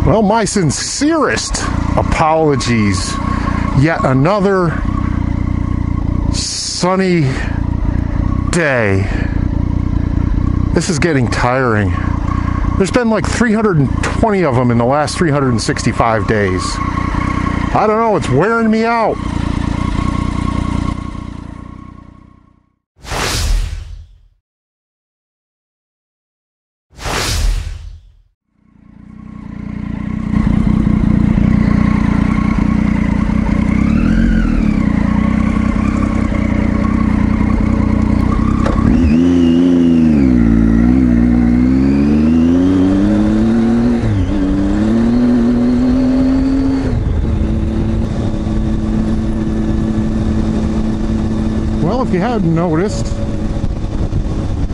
Well, my sincerest apologies. Yet another sunny day. This is getting tiring. There's been like 320 of them in the last 365 days. I don't know, it's wearing me out. Well, if you hadn't noticed,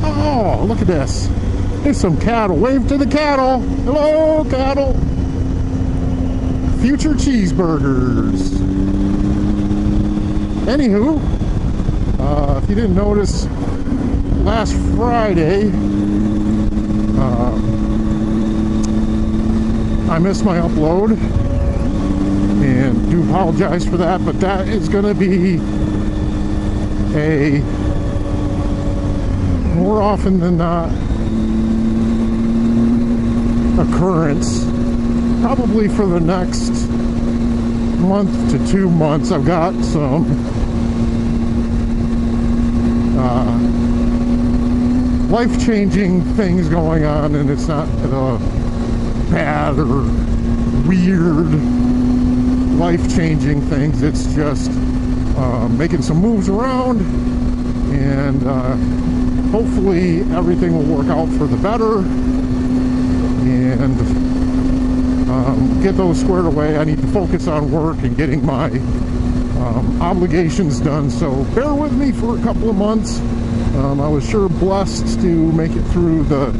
oh, look at this. There's some cattle. Wave to the cattle. Hello, cattle. Future cheeseburgers. Anywho, if you didn't notice, last Friday, I missed my upload, and do apologize for that, but that is going to be a more often than not occurrence, probably for the next month to 2 months. I've got some life-changing things going on, and it's not bad or weird life-changing things. It's just making some moves around, and hopefully everything will work out for the better, and get those squared away. I need to focus on work and getting my obligations done, so bear with me for a couple of months. I was sure blessed to make it through the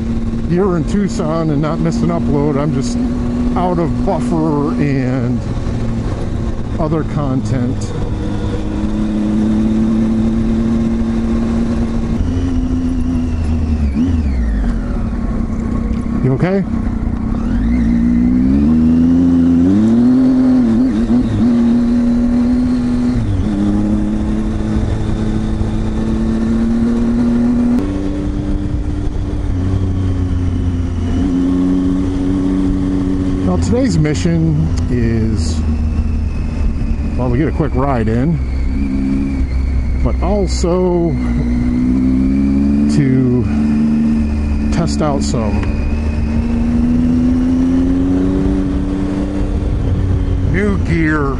year in Tucson and not miss an upload. I'm just out of buffer and other content. You okay? Well, today's mission is, well, we get a quick ride in, but also to test out some new gear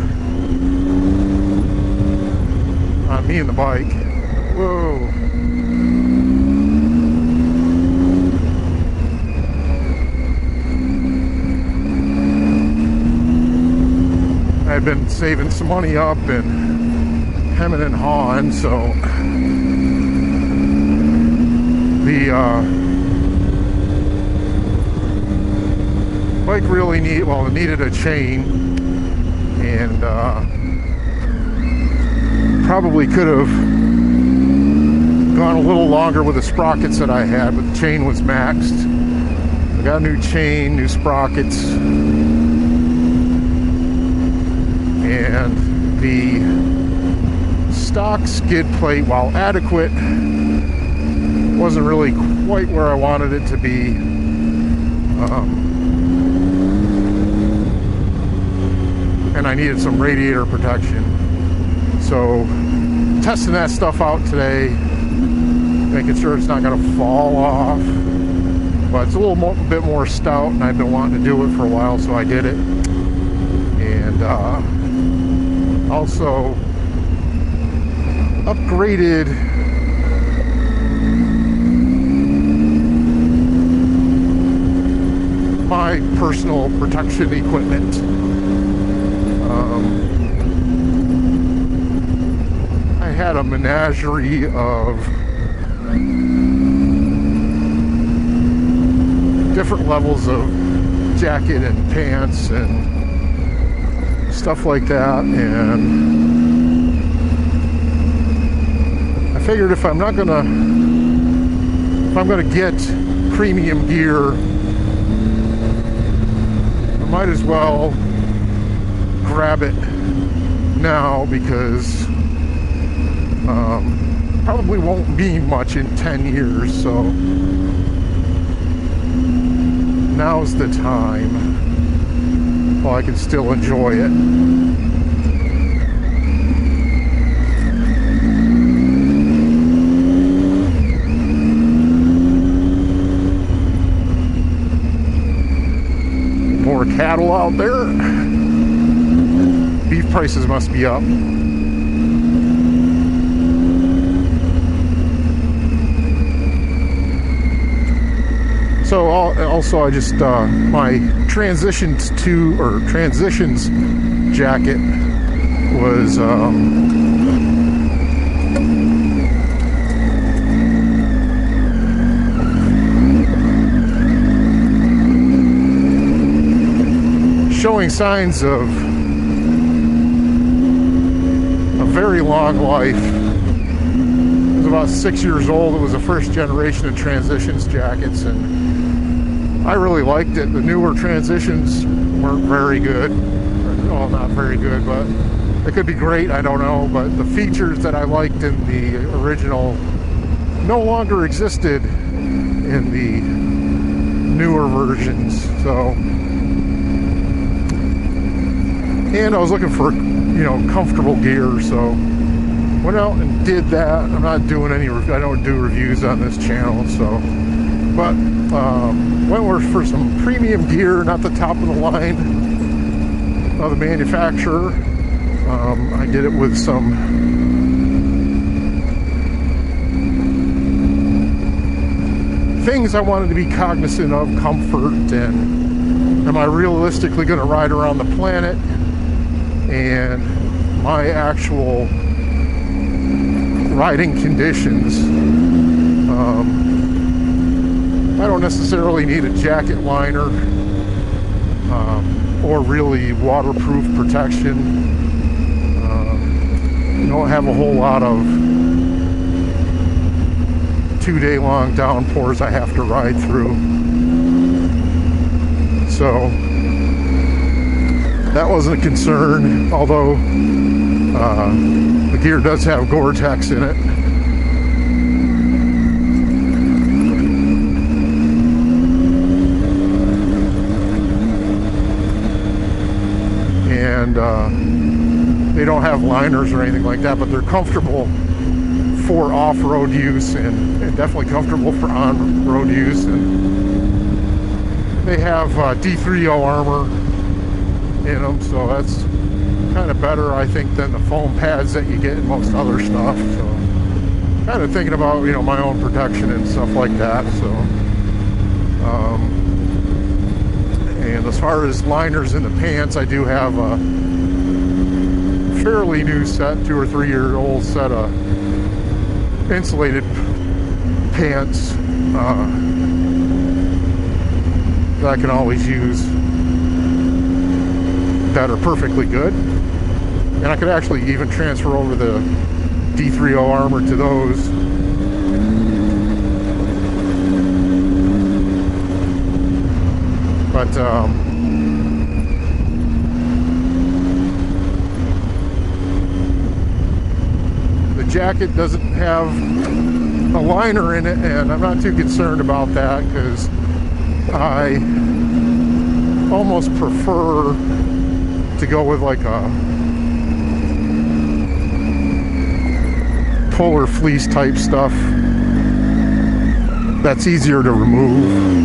on me and the bike. Whoa. I've been saving some money up and hemming and hawing, so the bike really needed a chain. And probably could have gone a little longer with the sprockets that I had, but the chain was maxed. I got a new chain, new sprockets, and the stock skid plate, while adequate, wasn't really quite where I wanted it to be. And I needed some radiator protection. So testing that stuff out today, making sure it's not going to fall off. But it's a bit more stout, and I've been wanting to do it for a while, so I did it. And also upgraded my personal protection equipment. I had a menagerie of different levels of jacket and pants and stuff like that, and I figured if I'm gonna get premium gear, I might as well grab it now because probably won't mean much in 10 years, so now's the time while I can still enjoy it. More cattle out there. Beef prices must be up. So also I just my transitions jacket was showing signs of a very long life. It was about 6 years old. It was the first generation of transitions jackets, and I really liked it. The newer transitions weren't very good. Well, not very good, but they could be great, I don't know. But the features that I liked in the original no longer existed in the newer versions. So, and I was looking for, comfortable gear, so went out and did that. I'm not doing I don't do reviews on this channel, so, but went for some premium gear, not the top of the line of the manufacturer. I did it with some things I wanted to be cognizant of, comfort, and am I realistically going to ride around the planet, and my actual riding conditions. I don't necessarily need a jacket liner or really waterproof protection. Don't have a whole lot of 2-day-long downpours I have to ride through. So that wasn't a concern, although the gear does have Gore-Tex in it. And they don't have liners or anything like that, but they're comfortable for off-road use and definitely comfortable for on-road use. And they have D3O armor in them, so that's kind of better, I think, than the foam pads that you get in most other stuff. So kind of thinking about, my own protection and stuff like that. So and as far as liners in the pants, I do have a fairly new set, 2 or 3 year old set of insulated pants that I can always use that are perfectly good, and I could actually even transfer over the D3O armor to those. But the jacket doesn't have a liner in it, and I'm not too concerned about that because I almost prefer to go with like a polar fleece type stuff that's easier to remove.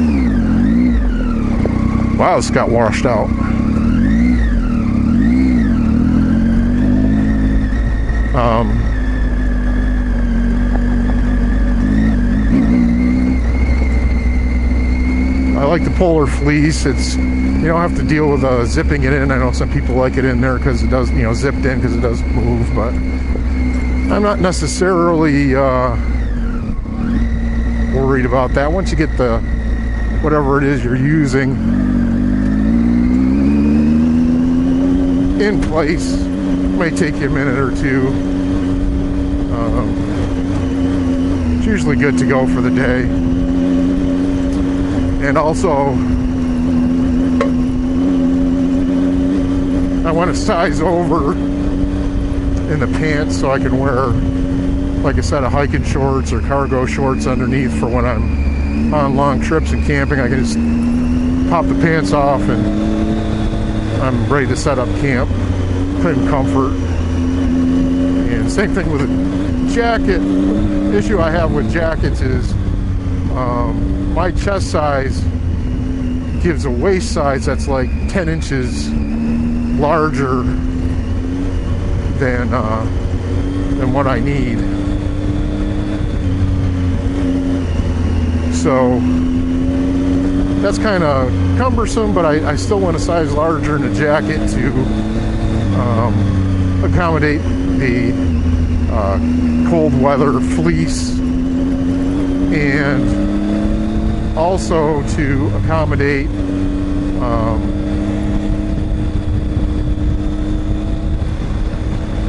Wow, this got washed out. I like the polar fleece. It's, you don't have to deal with zipping it in. I know some people like it in there because it does, zipped in because it does move, but I'm not necessarily worried about that. Once you get the whatever it is you're using in place, it may take you a minute or two. It's usually good to go for the day. And also, I want to size over in the pants so I can wear like a set of hiking shorts or cargo shorts underneath for when I'm on long trips and camping. I can just pop the pants off and I'm ready to set up camp in comfort. And same thing with a jacket. The issue I have with jackets is my chest size gives a waist size that's like 10 inches larger than what I need. So that's kind of cumbersome, but I still want a size larger in the jacket to accommodate the cold weather fleece, and also to accommodate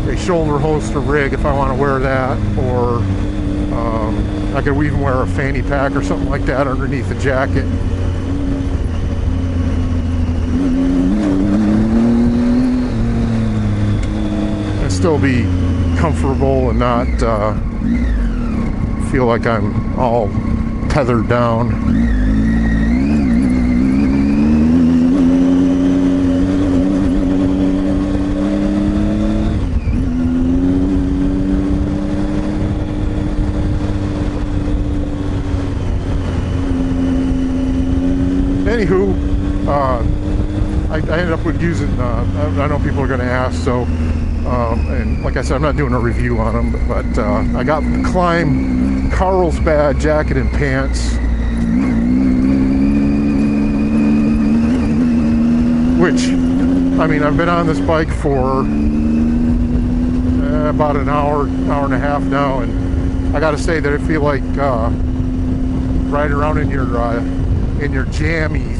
a shoulder holster rig if I want to wear that, or I could even wear a fanny pack or something like that underneath the jacket. And still be comfortable and not feel like I'm all tethered down. Anywho, I ended up with using, I know people are going to ask, so, and like I said, I'm not doing a review on them, but I got the Climb Carlsbad jacket and pants, which, I mean, I've been on this bike for about an hour and a half now, and I got to say that I feel like riding around in your jammies.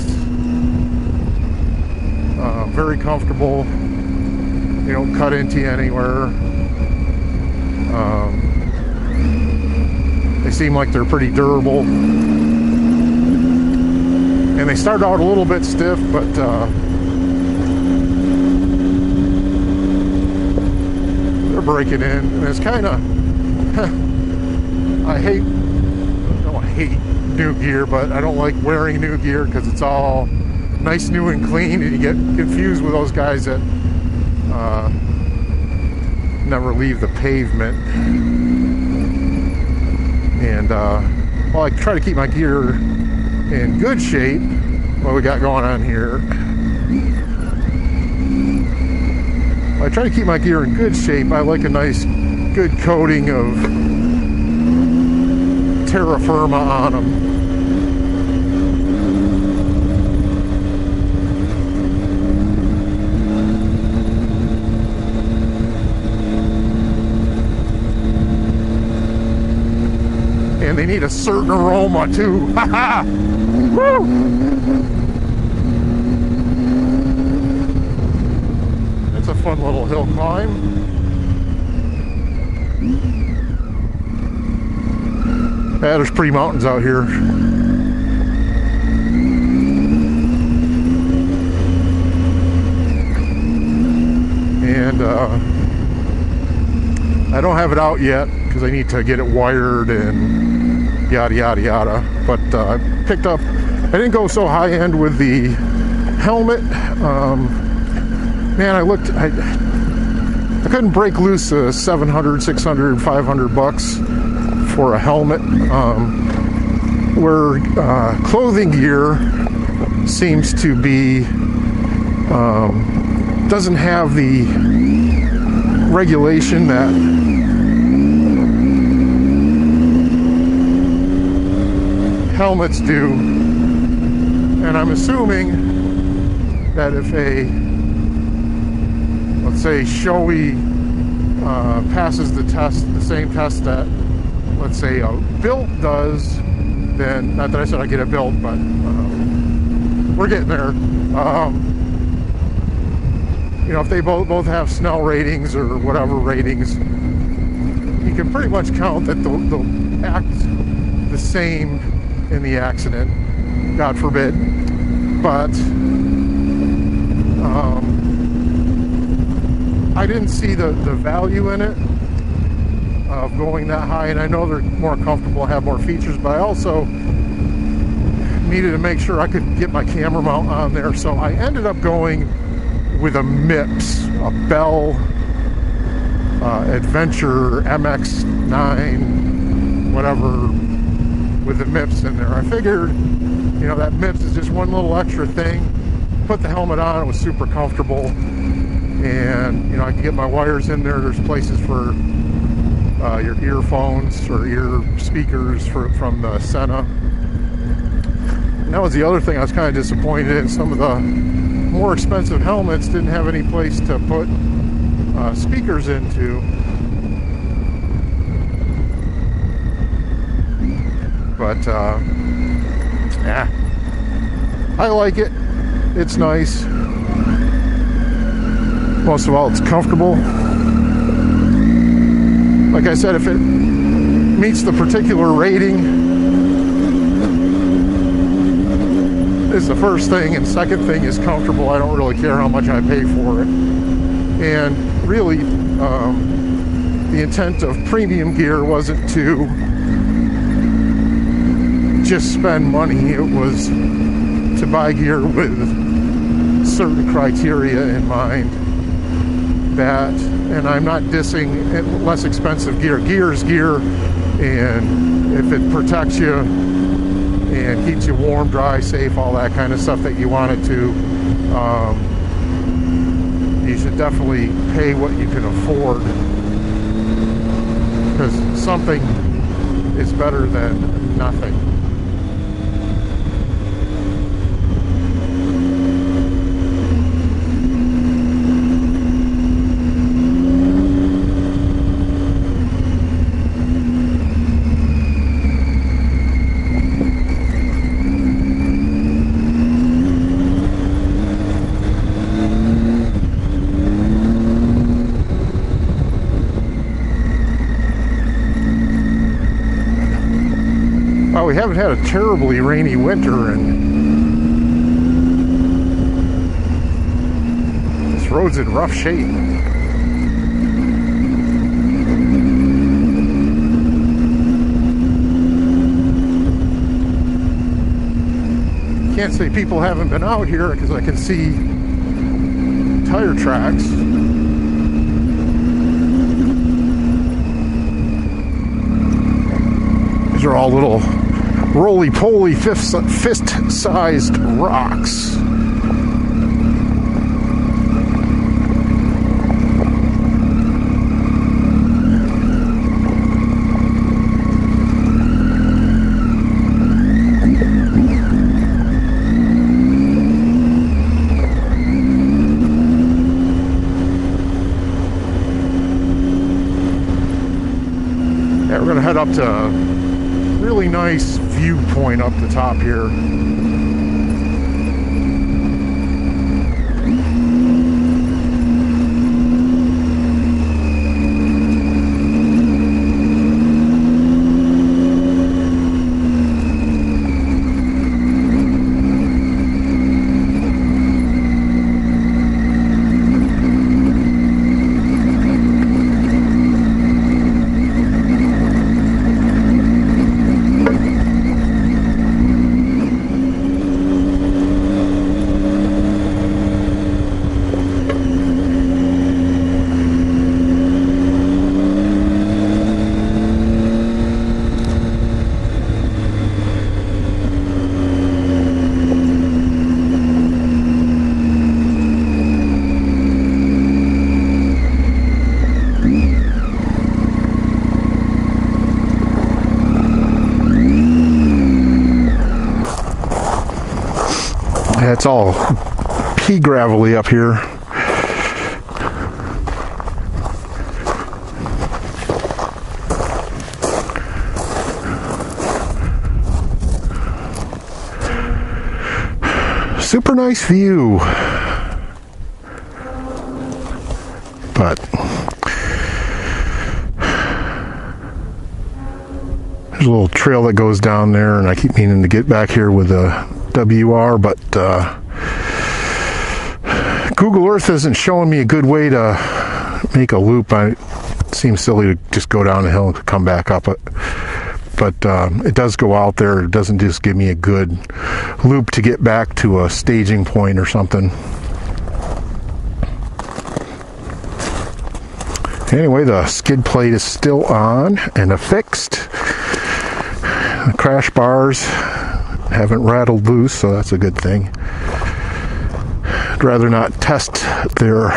Very comfortable. They don't cut into you anywhere. They seem like they're pretty durable. And they start out a little bit stiff, but they're breaking in. And it's kind of, I don't hate new gear, but I don't like wearing new gear because it's all nice, new, and clean, and you get confused with those guys that never leave the pavement. And well, I try to keep my gear in good shape. What we got going on here? I try to keep my gear in good shape. I like a nice, good coating of terra firma on them. And they need a certain aroma too. Haha! Woo! It's a fun little hill climb. Yeah, there's pretty mountains out here. And I don't have it out yet because I need to get it wired and yada yada yada. But I picked up, I didn't go so high end with the helmet. Man, I looked, I couldn't break loose $700, $600, $500 for a helmet. Where clothing gear seems to be, doesn't have the regulation that helmets do, and I'm assuming that if a, let's say, Shoei passes the test, the same test that, let's say, a Built does, then, not that I said I get a Built, but we're getting there. You know, if they both have Snell ratings or whatever ratings, you can pretty much count that they'll act the same in the accident, God forbid. But I didn't see the value in it of going that high, and I know they're more comfortable, have more features, but I also needed to make sure I could get my camera mount on there, so I ended up going with a MIPS, a Bell Adventure MX9, whatever, with the MIPS in there. I figured, you know, that MIPS is just one little extra thing. Put the helmet on, it was super comfortable, and you know, I can get my wires in there. There's places for your earphones or ear speakers from the Senna. And that was the other thing I was kind of disappointed in. Some of the more expensive helmets didn't have any place to put speakers into. But yeah, I like it. It's nice. Most of all, it's comfortable. Like I said, if it meets the particular rating, is the first thing, and second thing is comfortable. I don't really care how much I pay for it. And really, the intent of premium gear wasn't to just spend money. It was to buy gear with certain criteria in mind. That, and I'm not dissing less expensive gear. Gear is gear, and if it protects you and keeps you warm, dry, safe, all that kind of stuff that you want it to, you should definitely pay what you can afford, because something is better than nothing. Well, we haven't had a terribly rainy winter, and this road's in rough shape. Can't say people haven't been out here, because I can see tire tracks. These are all little roly-poly fist-sized rocks. Yeah, we're gonna head up to really nice viewpoint up the top here. It's all pea gravelly up here. Super nice view. But there's a little trail that goes down there, and I keep meaning to get back here with a WR, but Google Earth isn't showing me a good way to make a loop. It seems silly to just go down the hill and come back up it. But it does go out there. It doesn't just give me a good loop to get back to a staging point or something. Anyway, the skid plate is still on and affixed. The crash bars haven't rattled loose, so that's a good thing. I'd rather not test their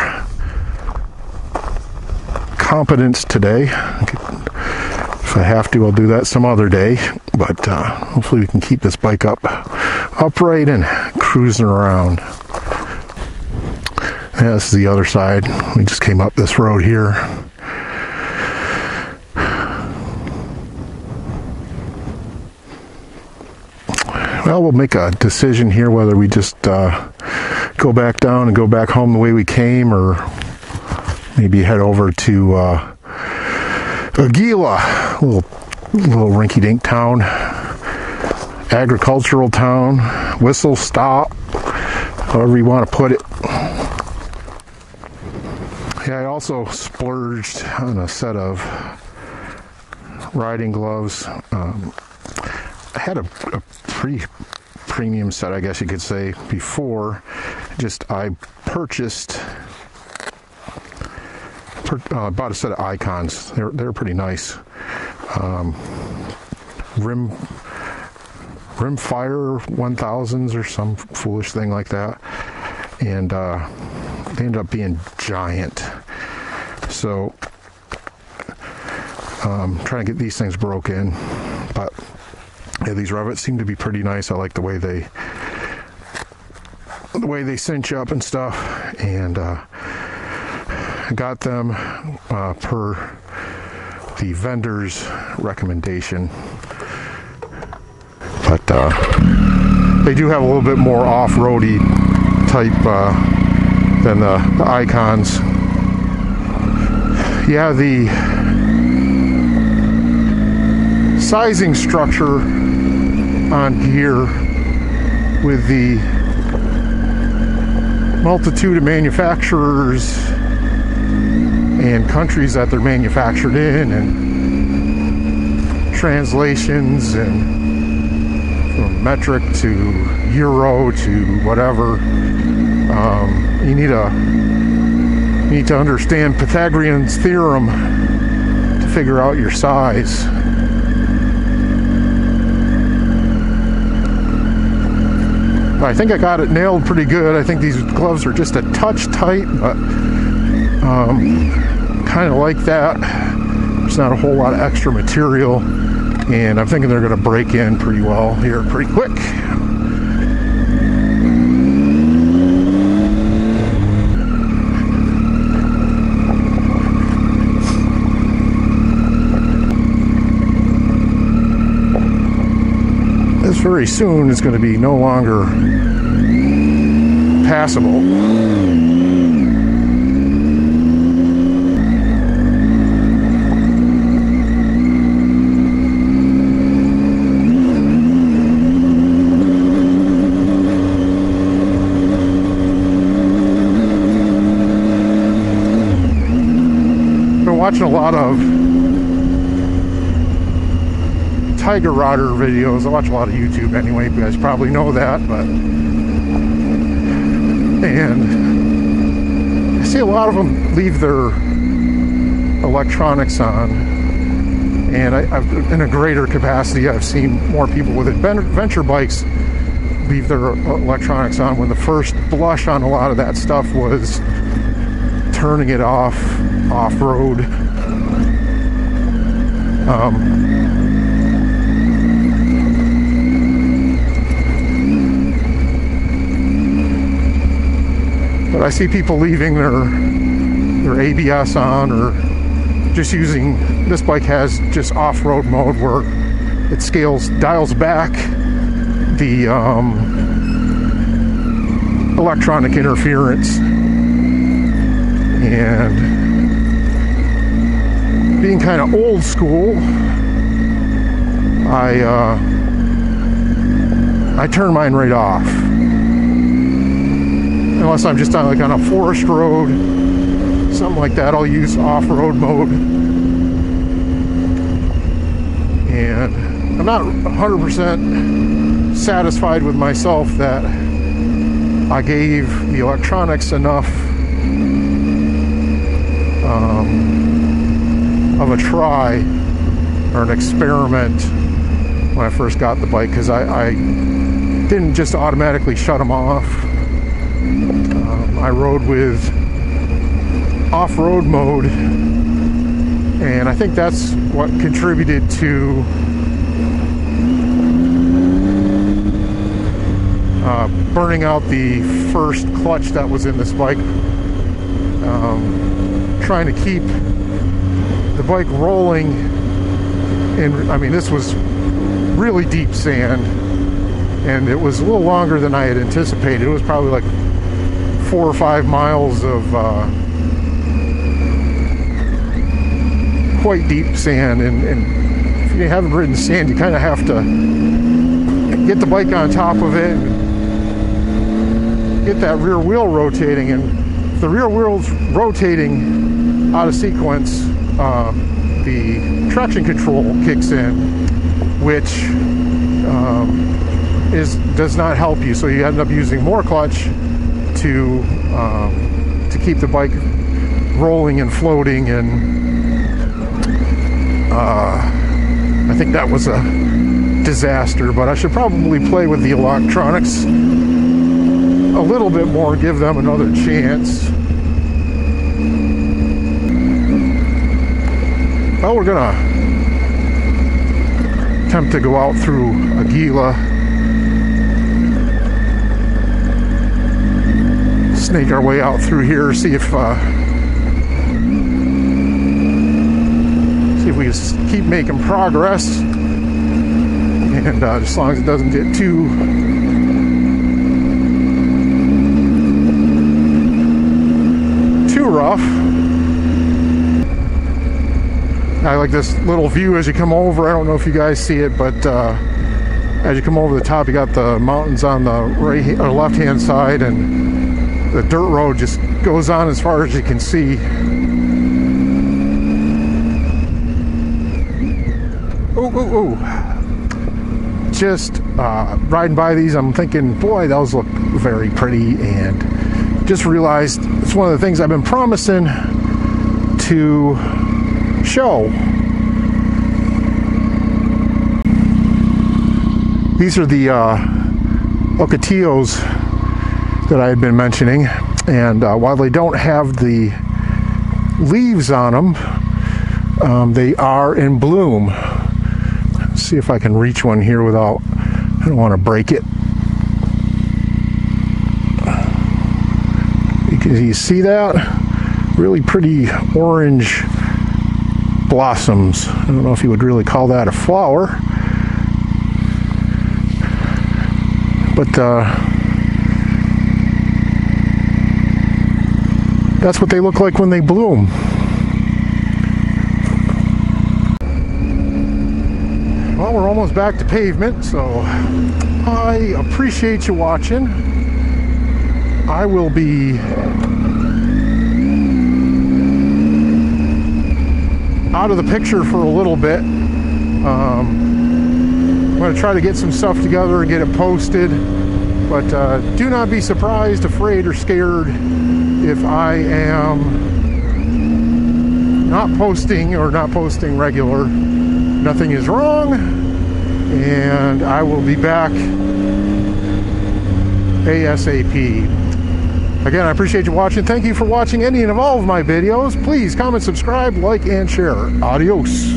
competence today. If I have to, I'll do that some other day, but hopefully we can keep this bike upright and cruising around. Yeah, this is the other side. We just came up this road here. Well, we'll make a decision here whether we just go back down and go back home the way we came, or maybe head over to Aguila, a little rinky-dink town, agricultural town, whistle stop, however you want to put it. Yeah, I also splurged on a set of riding gloves. I had a pretty premium set, I guess you could say, before. I purchased. I bought a set of Icons. They're pretty nice. Rimfire 1000s or some foolish thing like that, and they ended up being giant. So trying to get these things broken, but yeah, these rivets seem to be pretty nice. I like the way they cinch up and stuff, and I got them per the vendor's recommendation, but they do have a little bit more off-roady type than the Icons. Yeah, the sizing structure on here with the multitude of manufacturers and countries that they're manufactured in, and translations, and from metric to euro to whatever, you need to understand Pythagorean's theorem to figure out your size. I think I got it nailed pretty good. I think these gloves are just a touch tight, but kind of like that. There's not a whole lot of extra material, and I'm thinking they're going to break in pretty well here pretty quick. This very soon is going to be no longer passable. Watching a lot of Tiger Rodder videos. I watch a lot of YouTube anyway, you guys probably know that, and I see a lot of them leave their electronics on, and I've in a greater capacity I've seen more people with adventure bikes leave their electronics on, when the first blush on a lot of that stuff was turning it off-road. But I see people leaving their ABS on, or just using, this bike has just off-road mode where it dials back the electronic interference. And being kind of old school, I turn mine right off, unless I'm just on a forest road, something like that, I'll use off-road mode. And I'm not 100% satisfied with myself that I gave the electronics enough of a try or an experiment when I first got the bike, because I didn't just automatically shut them off. I rode with off-road mode, and I think that's what contributed to burning out the first clutch that was in this bike. Trying to keep the bike rolling, and I mean, this was really deep sand, and it was a little longer than I had anticipated. It was probably like 4 or 5 miles of quite deep sand, and if you haven't ridden sand, you kind of have to get the bike on top of it and get that rear wheel rotating. And if the rear wheel's rotating out of sequence, the traction control kicks in, which does not help you. So you end up using more clutch to keep the bike rolling and floating. And I think that was a disaster. But I should probably play with the electronics a little bit more, give them another chance. Well, we're gonna attempt to go out through Aguila, snake our way out through here, see if we just keep making progress, and as long as it doesn't get too rough. I like this little view as you come over. I don't know if you guys see it, but as you come over the top, you got the mountains on the right or left hand side, and the dirt road just goes on as far as you can see. Ooh. Just riding by these, I'm thinking, boy, those look very pretty, and just realized it's one of the things I've been promising to show. These are the Ocotillos that I had been mentioning, and while they don't have the leaves on them, they are in bloom. Let's see if I can reach one here without, I don't want to break it. You see that? Really pretty orange blossoms. I don't know if you would really call that a flower, but that's what they look like when they bloom. Well, we're almost back to pavement, so I appreciate you watching. I will be out of the picture for a little bit. I'm going to try to get some stuff together and get it posted, but do not be surprised, afraid, or scared if I am not posting or not posting regular. Nothing is wrong, and I will be back ASAP. Again, I appreciate you watching. Thank you for watching any and all of my videos. Please comment, subscribe, like, and share. Adios.